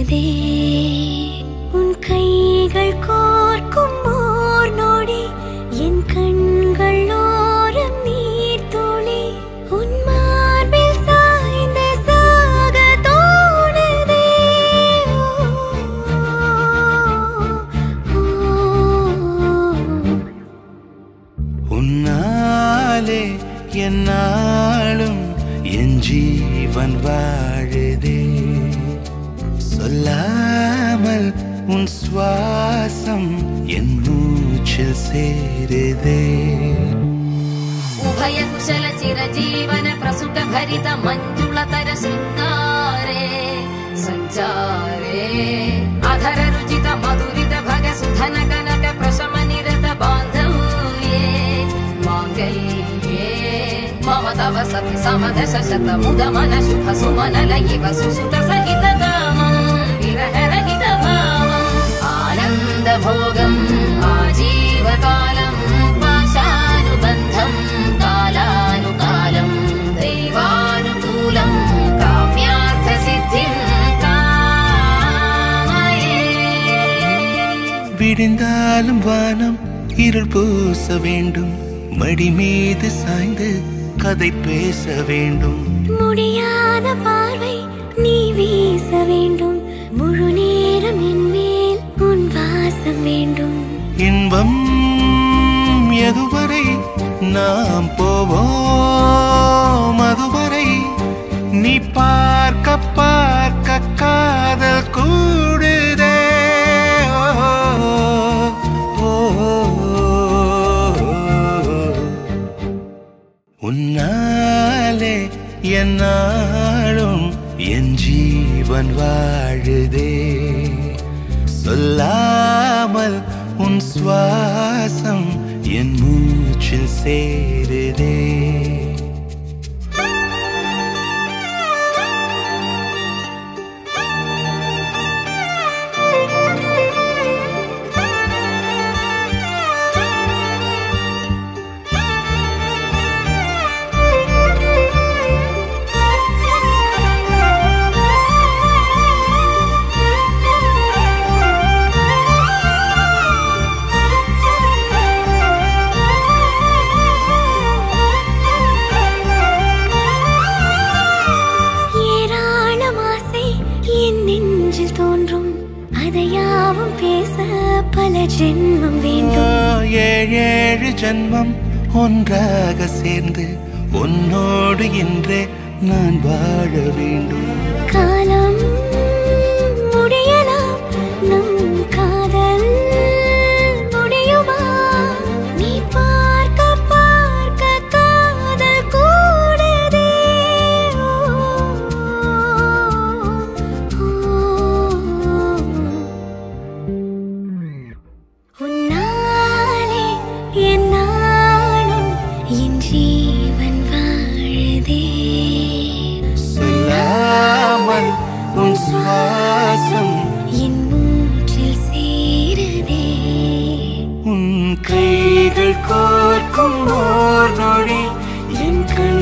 சேருதே உன் கைகள் கோர்க்கும் ஓர் நொடி என் கண்கள் ஓரம் நீர் துளி உன் மார்பில் சாய்ந்த சாக தோணுதே உன்னாலே என்னாலும் என் ஜீவன் வாழுதே சொல்லாமல் உன் சுவாசம் என் மூச்சில் சேருதே உபய குஷல சிரஜீவன பிரசுக பரித மஞ்சுளதர சிங்காரே சஞ்சாரே அதர ருச்சித மதுரித भग सुधन कनक प्रशम निरत बांधव्ये मांगल्ये मम तव सति समदश शत मुद मन शुभ सुमन लयिव सुसुत सहित कामं विरह रहित भावं आनंद भोगं आजीवकालं पाशानुबन्धं कालानुकालं दैवानुकूलं काम्यार्थ सिद्धिं कामये விடிந்தாலும் வானம் இருள் பூச வேண்டும் மடி மீது சாய்ந்து கதை பேச வேண்டும் முடியாத பார்வை நீ வீச வேண்டும் முழு நேரம் என் மேல் உன் வாசம் வேண்டும் இன்பம் எதுவரை நாம் போவோம் அதுவரை நீ பார்க்க பார்க்க காதல் கூடுதே உன்னாலே என்னாலும் என் ஜீவன் வாழுதே சொல்லாமல் உன் சுவாசம் என் மூச்சில் சேருதே ஜென்மம் வேண்டும் ஏழு ஜென்மம் ஒன்றாக சேர்ந்து உன்னோடு இன்றே நான் வாழ வேண்டும் காலம் முடியலாம் நம் காதல் முடியுமா நீ பார்க்க பார்க்க காதல் கூடுதே உன்னாலே என்னாலும் என் ஜீவன் வாழுதே சொல்லாமல் உன் சுவாசம் என் மூச்சில் சேருதே உன் கைகள் கோர்க்கும் ஓர் நொடி என் கண்